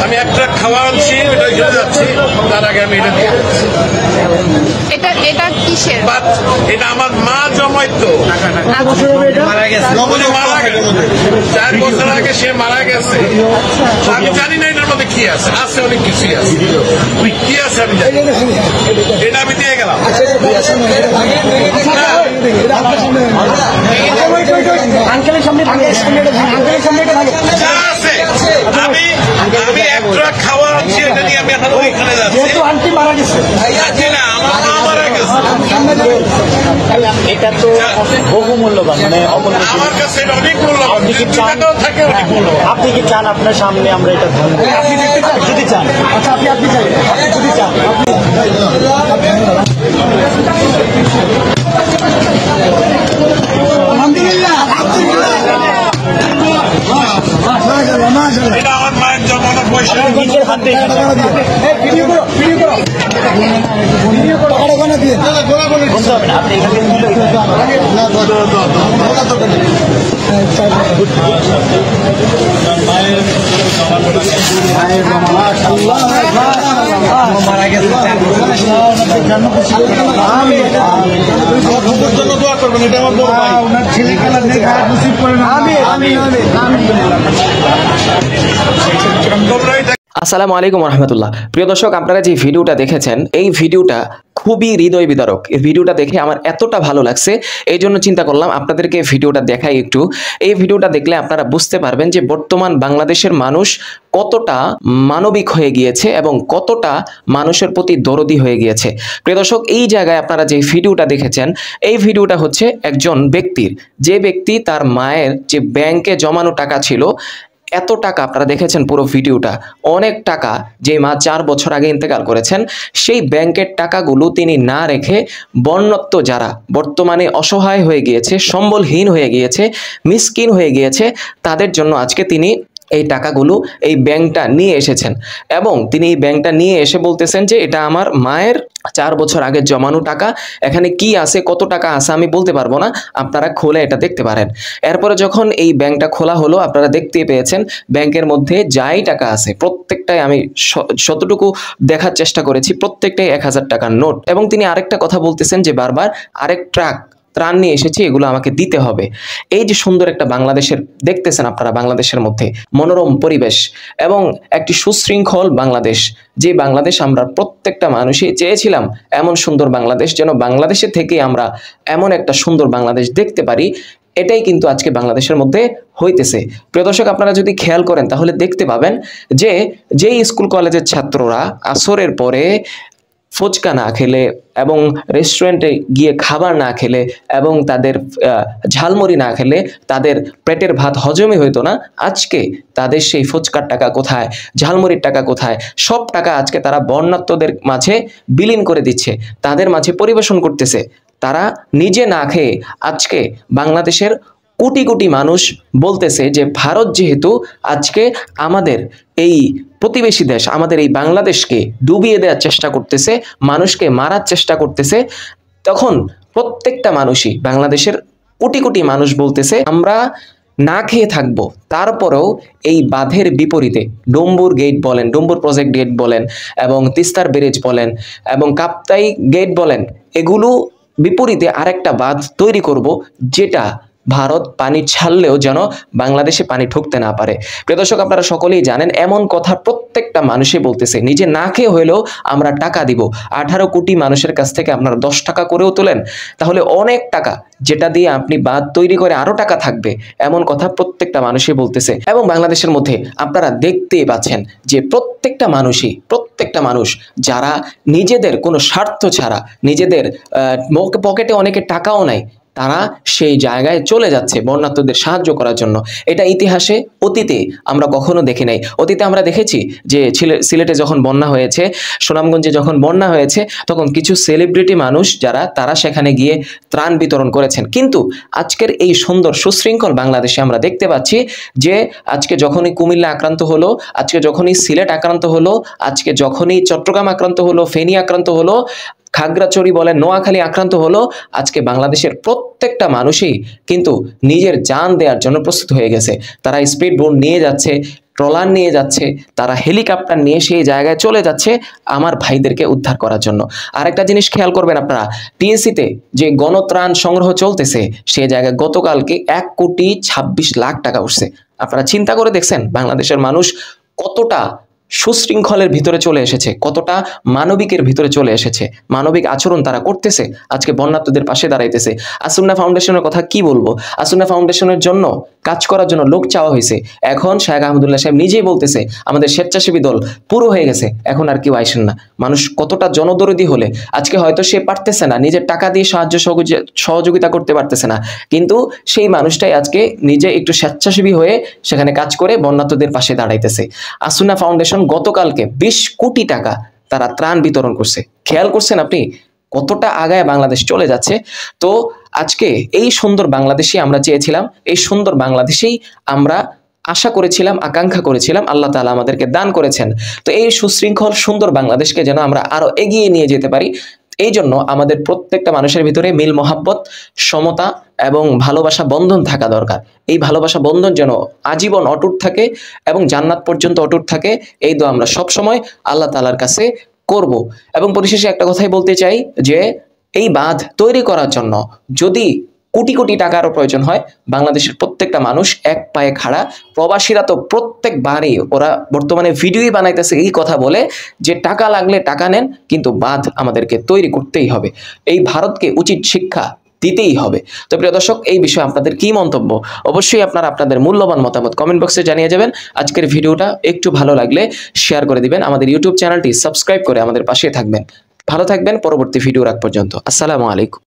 আমি একটা খাওয়া আনছি, ওটা চলে যাচ্ছি, তার আগে আমি এটা কিসের? এটা আমার মা জমাইতো, মারা গেছে 4 বছর আগে, সে মারা গেছে। আমি জানি না এটার মধ্যে কি আছে, আছে অনেক কিছুই আছে, কি আছে আমি জানি, এটা আমি দিয়ে গেলাম। যা আছে আমি একটা খাওয়া আনছি, এটা নিয়ে আমি এখন ওইখানে যাচ্ছি। আন্টি মারা গেছে না, আমার মা মারা গেছে। এটা তো বহু মূল্যবান, মানে আমার কাছে এটা অনেক মূল্যবান, থাকে অনেক মূল্যবান। আপনি কি চান আপনার সামনে আমরা এটা ভাঙবো? আপনি দেখতে চান? যদি চান, আচ্ছা আপনি চাই, যদি চান এটা আমার মায়ের জমানো পয়সা, নিজের হাতে আপনি এখানে মারা গেছে। দোয়া করবেন, এটা আমার বড় ভাই, ওনার ছেলে খেলা নসিব করেন। আসসালামু আলাইকুম রহমতুল্লাহ। প্রিয় দর্শক, আপনারা যে ভিডিওটা দেখেছেন, এই ভিডিওটা খুবই হৃদয় বিদারক। এই ভিডিওটা দেখে আমার এতটা ভালো লাগছে, এই জন্য চিন্তা করলাম আপনাদেরকে ভিডিওটা দেখাই একটু। এই ভিডিওটা দেখলে আপনারা বুঝতে পারবেন যে বর্তমান বাংলাদেশের মানুষ কতটা মানবিক হয়ে গিয়েছে এবং কতটা মানুষের প্রতি দরদি হয়ে গিয়েছে। প্রিয় দর্শক, এই জায়গায় আপনারা যে ভিডিওটা দেখেছেন, এই ভিডিওটা হচ্ছে একজন ব্যক্তির, যে ব্যক্তি তার মায়ের যে ব্যাংকে জমানো টাকা ছিল, এত টাকা আপনারা দেখেছেন পুরো ভিডিওটা, অনেক টাকা, যে মা 4 বছর আগে ইন্তেকাল করেছেন, সেই ব্যাংকের টাকাগুলো তিনি না রেখে বন্যত্ব যারা বর্তমানে অসহায় হয়ে গিয়েছে, সম্বলহীন হয়ে গিয়েছে, মিসকিন হয়ে গিয়েছে, তাদের জন্য আজকে তিনি এই টাকাগুলো, এই ব্যাংকটা নিয়ে এসেছেন। এবং তিনি এই ব্যাংকটা নিয়ে এসে বলতেছেন যে এটা আমার মায়ের 4 বছর আগে জমানো টাকা, এখানে কি আছে, কত টাকা আছে আমি বলতে পারবো না, আপনারা খুলে এটা দেখতে পারেন। এরপরে যখন এই ব্যাংকটা খোলা হলো, আপনারা দেখতে পেয়েছেন ব্যাংকের মধ্যে যাই টাকা আছে প্রত্যেকটাই, আমি যতটুকু দেখার চেষ্টা করেছি, প্রত্যেকটাই 1000 টাকার নোট। এবং তিনি আরেকটা কথা বলতেছেন যে বারবার আরেক ট্রাক ত্রাণ নিয়ে এসেছি, এগুলো আমাকে দিতে হবে। এই যে সুন্দর একটা বাংলাদেশের দেখতেছেন আপনারা, বাংলাদেশের মধ্যে মনোরম পরিবেশ এবং একটি সুশৃঙ্খল বাংলাদেশ, যে বাংলাদেশ আমরা প্রত্যেকটা মানুষই চেয়েছিলাম, এমন সুন্দর বাংলাদেশ, যেন বাংলাদেশে থেকে আমরা এমন একটা সুন্দর বাংলাদেশ দেখতে পারি, এটাই কিন্তু আজকে বাংলাদেশের মধ্যে হইতেছে। প্রিয় দর্শক, আপনারা যদি খেয়াল করেন তাহলে দেখতে পাবেন যে যেই স্কুল কলেজের ছাত্ররা আসরের পরে ফুচকা না খেলে এবং রেস্টুরেন্টে গিয়ে খাবার না খেলে এবং তাদের ঝালমুড়ি না খেলে তাদের পেটের ভাত হজমই হইতো না, আজকে তাদের সেই ফুচকার টাকা কোথায়, ঝালমুড়ির টাকা কোথায়, সব টাকা আজকে তারা বন্যার্তদের মাঝে বিলীন করে দিচ্ছে, তাদের মাঝে পরিবেশন করতেছে। তারা নিজে না খেয়ে আজকে বাংলাদেশের কোটি কোটি মানুষ বলতেছে যে ভারত যেহেতু আজকে আমাদের এই প্রতিবেশী দেশ, আমাদের এই বাংলাদেশকে ডুবিয়ে দেওয়ার চেষ্টা করতেছে, মানুষকে মারার চেষ্টা করতেছে, তখন প্রত্যেকটা মানুষই, বাংলাদেশের কোটি কোটি মানুষ বলতেছে আমরা না খেয়ে থাকবো, তারপরেও এই বাঁধের বিপরীতে ডম্বুর গেট বলেন, ডম্বুর প্রজেক্ট গেট বলেন এবং তিস্তার ব্যারেজ বলেন এবং কাপ্তাই গেট বলেন, এগুলো বিপরীতে আরেকটা বাঁধ তৈরি করব, যেটা ভারত পানি ছাড়লেও যেন বাংলাদেশে পানি ঢুকতে না পারে। প্রিয় দর্শক, আপনারা সকলেই জানেন এমন কথা প্রত্যেকটা মানুষই বলতেছে, নিজে না খেয়ে হলেও আমরা টাকা দিব। 18 কোটি মানুষের কাছ থেকে আপনারা 10 টাকা করেও তোলেন, তাহলে অনেক টাকা, যেটা দিয়ে আপনি বাঁধ তৈরি করে আরো টাকা থাকবে, এমন কথা প্রত্যেকটা মানুষই বলতেছে। এবং বাংলাদেশের মধ্যে আপনারা দেখতেই পাচ্ছেন যে প্রত্যেকটা মানুষ যারা নিজেদের কোনো স্বার্থ ছাড়া, নিজেদের পকেটে অনেকে টাকাও নাই, তারা সেই জায়গায় চলে যাচ্ছে বন্যার্তদের সাহায্য করার জন্য। এটা ইতিহাসে অতীতে আমরা কখনো দেখি নাই। অতীতে আমরা দেখেছি যে সিলেটে যখন বন্যা হয়েছে, সুনামগঞ্জে যখন বন্যা হয়েছে, তখন কিছু সেলিব্রিটি মানুষ যারা, তারা সেখানে গিয়ে ত্রাণ বিতরণ করেছেন। কিন্তু আজকের এই সুন্দর সুশৃঙ্খল বাংলাদেশে আমরা দেখতে পাচ্ছি যে আজকে যখনই কুমিল্লা আক্রান্ত হলো, আজকে যখনই সিলেট আক্রান্ত হলো, আজকে যখনই চট্টগ্রাম আক্রান্ত হলো, ফেনী আক্রান্ত হলো, খাগড়াছড়ি বলেন, নোয়াখালী আক্রান্ত হলো, আজকে বাংলাদেশের প্রত্যেকটা মানুষই কিন্তু নিজের জান দেওয়ার জন্য প্রস্তুত হয়ে গেছে। তারা স্পিড বোট নিয়ে যাচ্ছে, ট্রলার নিয়ে যাচ্ছে, তারা হেলিকপ্টার নিয়ে সেই জায়গায় চলে যাচ্ছে আমার ভাইদেরকে উদ্ধার করার জন্য। আরেকটা জিনিস খেয়াল করবেন আপনারা, টিএসসিতে যে গণত্রাণ সংগ্রহ চলতেছে সেই জায়গায় গতকালকে 1,26,00,000 টাকা উঠছে। আপনারা চিন্তা করে দেখছেন বাংলাদেশের মানুষ কতটা সুশৃঙ্খলের ভিতরে চলে এসেছে, কতটা মানবিকের ভিতরে চলে এসেছে, মানবিক আচরণ তারা করতেছে, আজকে বন্যার্তদের পাশে দাঁড়াইতেছে। আসুন্না ফাউন্ডেশনের কথা কি বলবো, আসুন্না ফাউন্ডেশনের জন্য কাজ করার জন্য লোক চাওয়া হয়েছে, এখন শাহেখ আহমদুল্লাহ সাহেব নিজেই বলতেছে আমাদের স্বেচ্ছাসেবী দল পুরো হয়ে গেছে, এখন আর কেউ আইসেন না। মানুষ কতটা জনদরদি হলে আজকে হয়তো সে পারতেছে না, নিজের টাকা দিয়ে সহযোগিতা করতে পারতেছে না, কিন্তু সেই মানুষটাই আজকে নিজে একটু স্বেচ্ছাসেবী হয়ে সেখানে কাজ করে বন্যার্তদের পাশে দাঁড়াইতেছে। আসুন্না ফাউন্ডেশন গতকালকে 20 কোটি টাকা তারা ত্রাণ বিতরণ করছে। খেয়াল করছেন আপনি কতটা আগায় বাংলাদেশ চলে যাচ্ছে। তো আজকে এই সুন্দর বাংলাদেশই আমরা চেয়েছিলাম, এই সুন্দর বাংলাদেশেই আমরা আশা করেছিলাম, আকাঙ্ক্ষা করেছিলাম, আল্লাহ তাআলা আমাদেরকে দান করেছেন। তো এই সুশৃঙ্খল সুন্দর বাংলাদেশকে যেন আমরা আরো এগিয়ে নিয়ে যেতে পারি, এই জন্য আমাদের প্রত্যেকটা মানুষের ভিতরে মিল মহাব্বত, সমতা এবং ভালোবাসা বন্ধন থাকা দরকার। এই ভালোবাসা বন্ধন যেন আজীবন অটুট থাকে এবং জান্নাত পর্যন্ত অটুট থাকে, এই দোয়া আমরা সবসময় আল্লাহ তাআলার কাছে করব। এবং পরিশেষে একটা কথাই বলতে চাই যে এই বাঁধ তৈরি করার জন্য যদি কোটি কোটি টাকারও প্রয়োজন হয়, বাংলাদেশের প্রত্যেকটা মানুষ এক পায়ে খাড়া। প্রবাসীরা তো প্রত্যেকবারই ওরা বর্তমানে ভিডিওই বানাইতেছে এই কথা বলে যে টাকা লাগলে টাকা নেন, কিন্তু বাঁধ আমাদেরকে তৈরি করতেই হবে, এই ভারতকে উচিত শিক্ষা দিতেই হবে। তো প্রিয় দর্শক, এই বিষয়ে আপনাদের কি মন্তব্য, অবশ্যই আপনারা আপনাদের মূল্যবান মতামত কমেন্ট বক্সে জানিয়ে যাবেন। আজকের ভিডিওটা একটু ভালো লাগলে শেয়ার করে দিবেন, আমাদের ইউটিউব চ্যানেলটি সাবস্ক্রাইব করে আমাদের পাশে থাকবেন। ভালো থাকবেন, পরবর্তী ভিডিও রাখ পর্যন্ত। আসসালামু আলাইকুম।